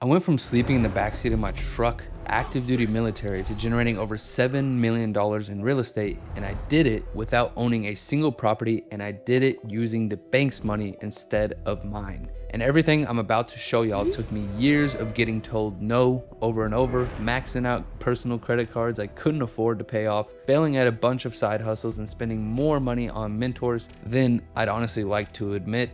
I went from sleeping in the backseat of my truck, active duty military, to generating over $7 million in real estate. And I did it without owning a single property, and I did it using the bank's money instead of mine. And everything I'm about to show y'all took me years of getting told no over and over, maxing out personal credit cards I couldn't afford to pay off, failing at a bunch of side hustles, and spending more money on mentors than I'd honestly like to admit,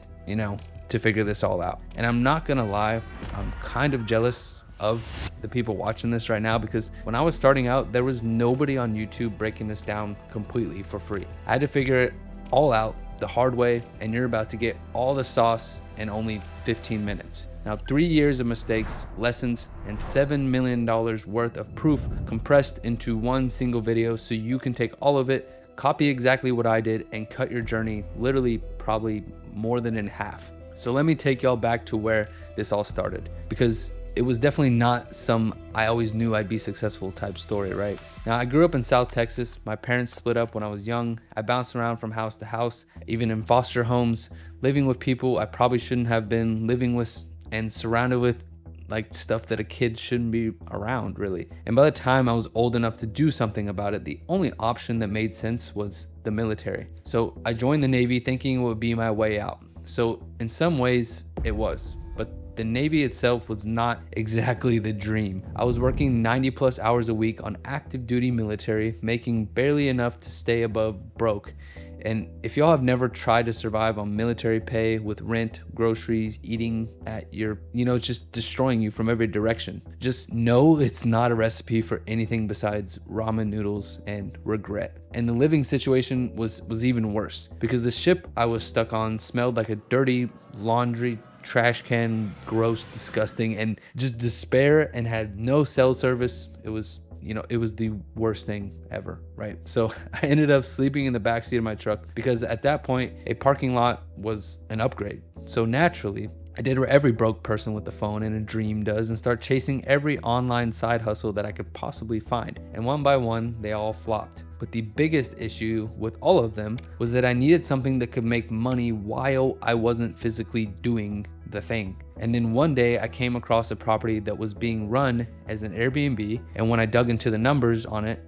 to figure this all out. And I'm not gonna lie, I'm kind of jealous of the people watching this right now, because when I was starting out, there was nobody on YouTube breaking this down completely for free. I had to figure it all out the hard way, and you're about to get all the sauce in only 15 minutes. Now, 3 years of mistakes, lessons, and $7 million worth of proof compressed into one single video, so you can take all of it, copy exactly what I did, and cut your journey literally probably more than in half. So let me take y'all back to where this all started, because it was definitely not some I always knew I'd be successful type story, right? Now, I grew up in South Texas. My parents split up when I was young. I bounced around from house to house, even in foster homes, living with people I probably shouldn't have been living with, and surrounded with like stuff that a kid shouldn't be around, really. And by the time I was old enough to do something about it, the only option that made sense was the military. So I joined the Navy thinking it would be my way out. So in some ways it was, but the Navy itself was not exactly the dream. I was working 90+ hours a week on active duty military, making barely enough to stay above broke. And if y'all have never tried to survive on military pay with rent, groceries, eating at your, it's just destroying you from every direction, just know it's not a recipe for anything besides ramen noodles and regret. And the living situation was even worse, because the ship I was stuck on smelled like a dirty laundry trash can, gross, disgusting, and just despair, and had no cell service. It was the worst thing ever, right? So I ended up sleeping in the backseat of my truck, because at that point, a parking lot was an upgrade. So naturally, I did what every broke person with a phone and a dream does, and start chasing every online side hustle that I could possibly find. And one by one, they all flopped. But the biggest issue with all of them was that I needed something that could make money while I wasn't physically doing the thing. And then one day I came across a property that was being run as an Airbnb, and when I dug into the numbers on it,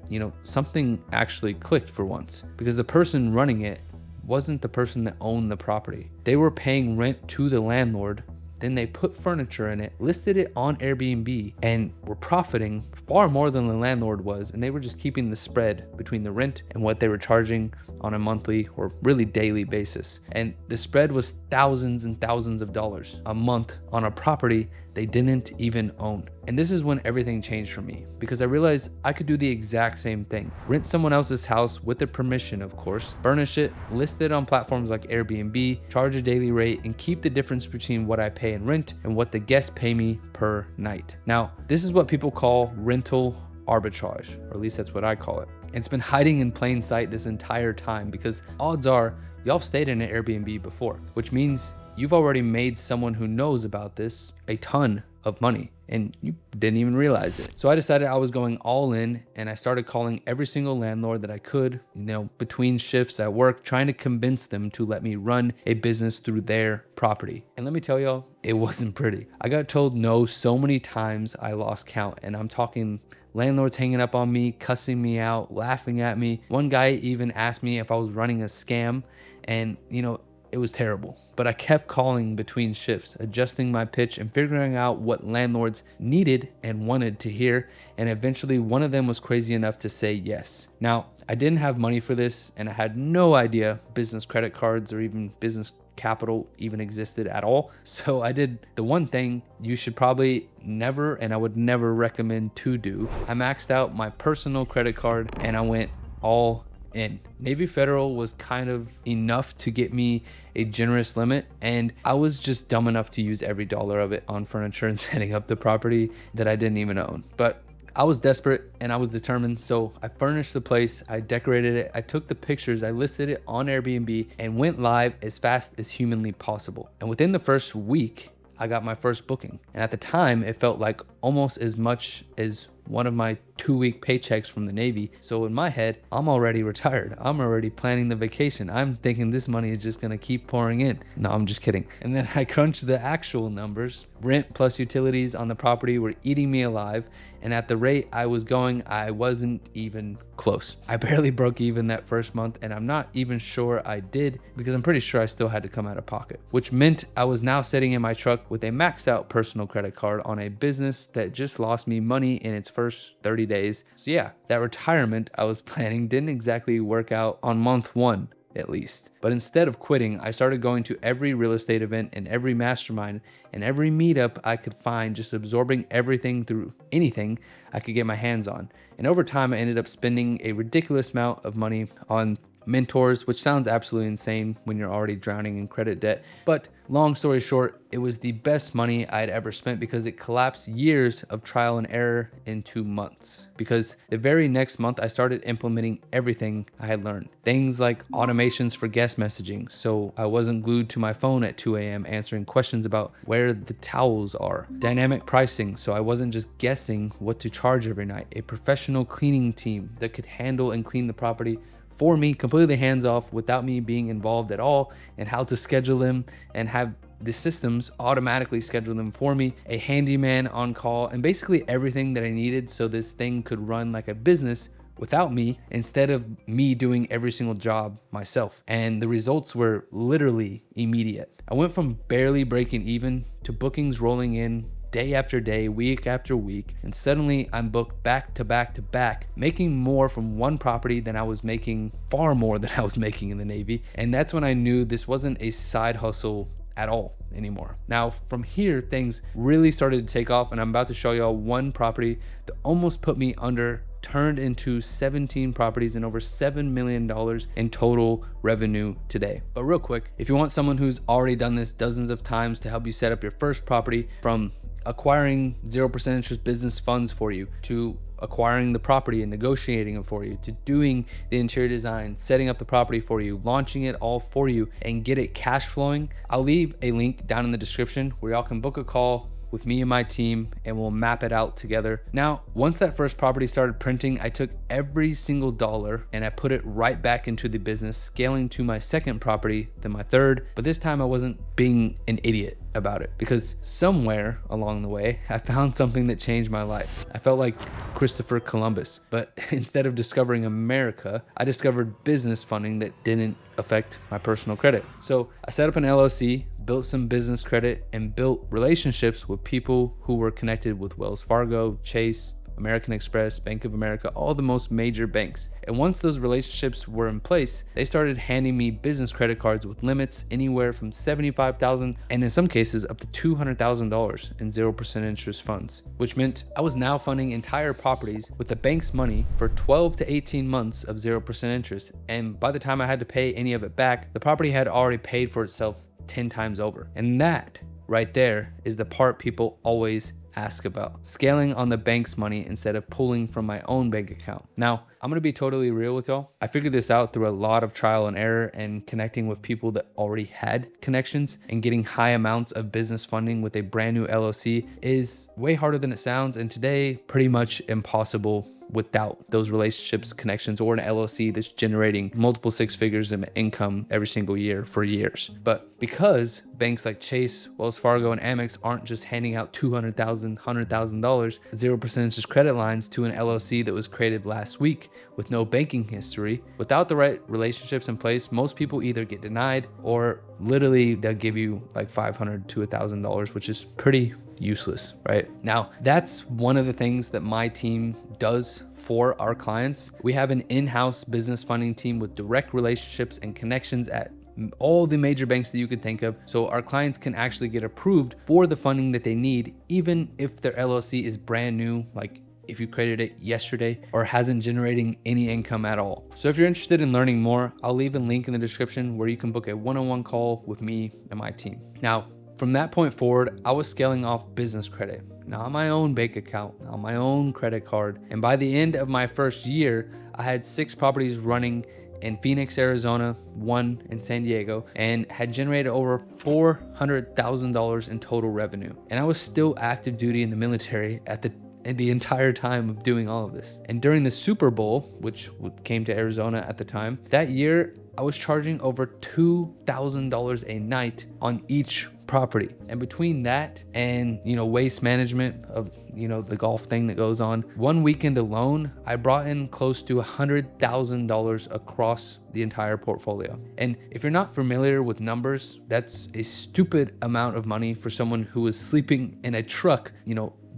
something actually clicked for once, because the person running it wasn't the person that owned the property. They were paying rent to the landlord, then they put furniture in it, listed it on Airbnb, and were profiting far more than the landlord was, and they were just keeping the spread between the rent and what they were charging on a monthly or really daily basis. And the spread was thousands and thousands of dollars a month on a property they didn't even own. And this is when everything changed for me, because I realized I could do the exact same thing. Rent someone else's house with their permission, of course, furnish it, list it on platforms like Airbnb, charge a daily rate, and keep the difference between what I pay in rent and what the guests pay me per night. Now, this is what people call rental arbitrage, or at least that's what I call it. It's been hiding in plain sight this entire time, because odds are y'all have stayed in an Airbnb before, which means you've already made someone who knows about this a ton of money, and you didn't even realize it. So I decided I was going all in, and I started calling every single landlord that I could, between shifts at work, trying to convince them to let me run a business through their property. And let me tell y'all, it wasn't pretty. I got told no so many times I lost count, and I'm talking landlords hanging up on me, cussing me out, laughing at me. One guy even asked me if I was running a scam, and it was terrible. But I kept calling between shifts, adjusting my pitch and figuring out what landlords needed and wanted to hear. And eventually one of them was crazy enough to say yes. Now, I didn't have money for this, and I had no idea business credit cards or even business capital even existed at all. So I did the one thing you should probably never, and I would never recommend to do. I maxed out my personal credit card, and I went all in. Navy Federal was kind of enough to get me a generous limit, and I was just dumb enough to use every dollar of it on furniture and setting up the property that I didn't even own. But I was desperate and I was determined, so I furnished the place, I decorated it, I took the pictures, I listed it on Airbnb, and went live as fast as humanly possible. And within the first week, I got my first booking. And at the time, it felt like almost as much as one of my 2-week paychecks from the Navy. So in my head, I'm already retired. I'm already planning the vacation. I'm thinking this money is just gonna keep pouring in. No, I'm just kidding. And then I crunched the actual numbers. Rent plus utilities on the property were eating me alive. And at the rate I was going, I wasn't even close. I barely broke even that first month, and I'm not even sure I did because I'm pretty sure I still had to come out of pocket, which meant I was now sitting in my truck with a maxed out personal credit card on a business that just lost me money in its first 30 days. So yeah, that retirement I was planning didn't exactly work out on month one, at least. But instead of quitting, I started going to every real estate event and every mastermind and every meetup I could find, just absorbing everything through anything I could get my hands on. And over time, I ended up spending a ridiculous amount of money on mentors, which sounds absolutely insane when you're already drowning in credit debt. But long story short, it was the best money I'd ever spent because it collapsed years of trial and error into months. Because the very next month, I started implementing everything I had learned. Things like automations for guest messaging, so I wasn't glued to my phone at 2 a.m. answering questions about where the towels are. Dynamic pricing, so I wasn't just guessing what to charge every night. A professional cleaning team that could handle and clean the property for me, completely hands off without me being involved at all, and how to schedule them and have the systems automatically schedule them for me, a handyman on call, and basically everything that I needed so this thing could run like a business without me, instead of me doing every single job myself. And the results were literally immediate. I went from barely breaking even to bookings rolling in day after day, week after week, and suddenly I'm booked back to back to back, making more from one property than I was making, far more than I was making in the Navy. And that's when I knew this wasn't a side hustle at all anymore. Now from here, things really started to take off, and I'm about to show y'all one property that almost put me under, turned into 17 properties and over $7 million in total revenue today. But real quick, if you want someone who's already done this dozens of times to help you set up your first property, from acquiring 0% interest business funds for you, to acquiring the property and negotiating it for you, to doing the interior design, setting up the property for you, launching it all for you, and get it cash flowing, I'll leave a link down in the description where y'all can book a call with me and my team, and we'll map it out together. Now, once that first property started printing, I took every single dollar and I put it right back into the business, scaling to my second property, then my third. But this time I wasn't being an idiot about it, because somewhere along the way, I found something that changed my life. I felt like Christopher Columbus, but instead of discovering America, I discovered business funding that didn't affect my personal credit. So I set up an LLC, built some business credit, and built relationships with people who were connected with Wells Fargo, Chase, American Express, Bank of America, all the most major banks. And once those relationships were in place, they started handing me business credit cards with limits anywhere from $75,000 and in some cases up to $200,000 in 0% interest funds, which meant I was now funding entire properties with the bank's money for 12 to 18 months of 0% interest. And by the time I had to pay any of it back, the property had already paid for itself 10 times over. And that right there is the part people always ask about: scaling on the bank's money instead of pulling from my own bank account. Now, I'm gonna be totally real with y'all. I figured this out through a lot of trial and error and connecting with people that already had connections, and getting high amounts of business funding with a brand new LLC is way harder than it sounds, and today pretty much impossible without those relationships, connections, or an LLC that's generating multiple six figures of income every single year for years. But because banks like Chase, Wells Fargo, and Amex aren't just handing out $200,000, $100,000, 0% interest credit lines to an LLC that was created last week with no banking history, without the right relationships in place, most people either get denied or literally they'll give you like $500 to $1,000, which is pretty useless, right? Now, that's one of the things that my team does for our clients. We have an in-house business funding team with direct relationships and connections at all the major banks that you could think of, so our clients can actually get approved for the funding that they need, even if their LLC is brand new, like if you created it yesterday, or hasn't generating any income at all. So if you're interested in learning more, I'll leave a link in the description where you can book a one-on-one call with me and my team. Now, from that point forward, I was scaling off business credit, not my own bank account, not my own credit card. And by the end of my first year, I had 6 properties running in Phoenix, Arizona, 1 in San Diego, and had generated over $400,000 in total revenue. And I was still active duty in the military in the entire time of doing all of this. And during the Super Bowl, which came to Arizona at the time, that year, I was charging over $2,000 a night on each property. And between that and, waste management of, the golf thing that goes on, one weekend alone, I brought in close to $100,000 across the entire portfolio. And if you're not familiar with numbers, that's a stupid amount of money for someone who was sleeping in a truck,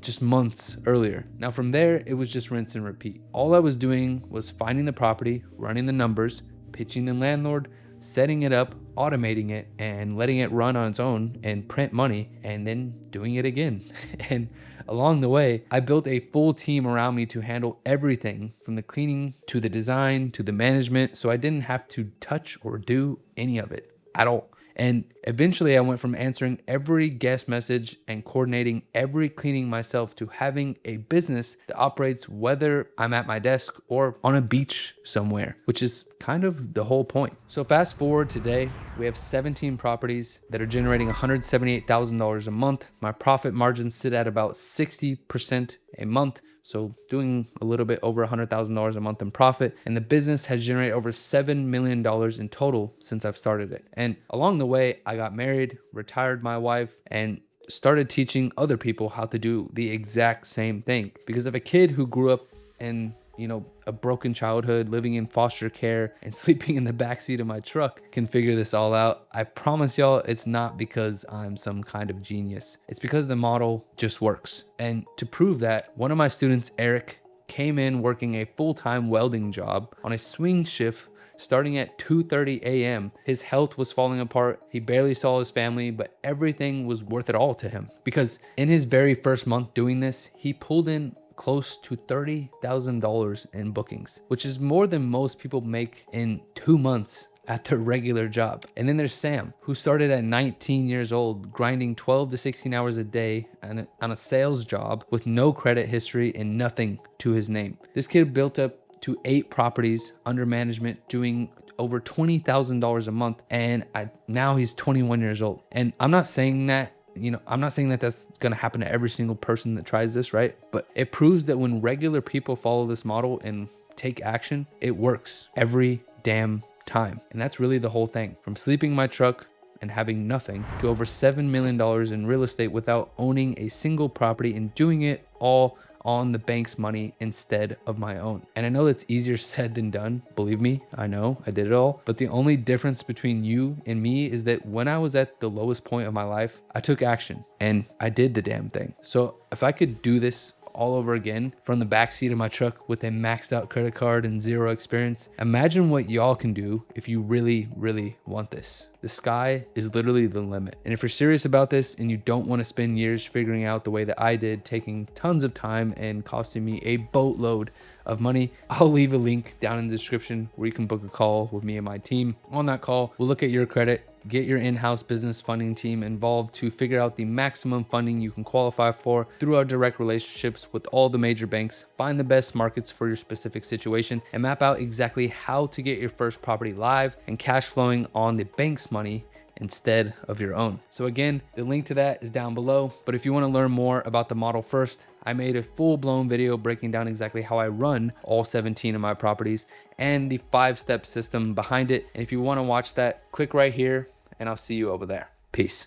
just months earlier. Now from there, it was just rinse and repeat. All I was doing was finding the property, running the numbers, pitching the landlord, setting it up, automating it, and letting it run on its own and print money, and then doing it again. And along the way, I built a full team around me to handle everything from the cleaning to the design to the management, so I didn't have to touch or do any of it at all. And eventually I went from answering every guest message and coordinating every cleaning myself to having a business that operates whether I'm at my desk or on a beach somewhere, which is kind of the whole point. So fast forward today, we have 17 properties that are generating $178,000 a month. My profit margins sit at about 60% a month. So doing a little bit over $100,000 a month in profit. And the business has generated over $7 million in total since I've started it. And along the way, I got married, retired my wife, and started teaching other people how to do the exact same thing. Because if a kid who grew up in a broken childhood, living in foster care and sleeping in the backseat of my truck can figure this all out, I promise y'all it's not because I'm some kind of genius. It's because the model just works. And to prove that, one of my students, Erik, came in working a full-time welding job on a swing shift starting at 2:30 a.m. His health was falling apart. He barely saw his family, but everything was worth it all to him. Because in his very first month doing this, he pulled in close to $30,000 in bookings, which is more than most people make in 2 months at their regular job. And then there's Sam, who started at 19 years old, grinding 12 to 16 hours a day on a sales job with no credit history and nothing to his name. This kid built up to 8 properties under management, doing over $20,000 a month. And now he's 21 years old. And I'm not saying that that's going to happen to every single person that tries this, right? But it proves that when regular people follow this model and take action, it works every damn time. And that's really the whole thing. From sleeping in my truck and having nothing to over $7 million in real estate without owning a single property and doing it all on the bank's money instead of my own. And I know that's easier said than done. Believe me, I know I did it all. But the only difference between you and me is that when I was at the lowest point of my life, I took action and I did the damn thing. So if I could do this all over again from the backseat of my truck with a maxed out credit card and zero experience, imagine what y'all can do if you really, really want this. The sky is literally the limit. And if you're serious about this and you don't want to spend years figuring out the way that I did, taking tons of time and costing me a boatload of money, I'll leave a link down in the description where you can book a call with me and my team. On that call, we'll look at your credit, get your in-house business funding team involved to figure out the maximum funding you can qualify for through our direct relationships with all the major banks, find the best markets for your specific situation, and map out exactly how to get your first property live and cash flowing on the bank's money instead of your own. So again, the link to that is down below. But if you want to learn more about the model first, I made a full-blown video breaking down exactly how I run all 17 of my properties and the 5-step system behind it. And if you want to watch that, click right here and I'll see you over there. Peace.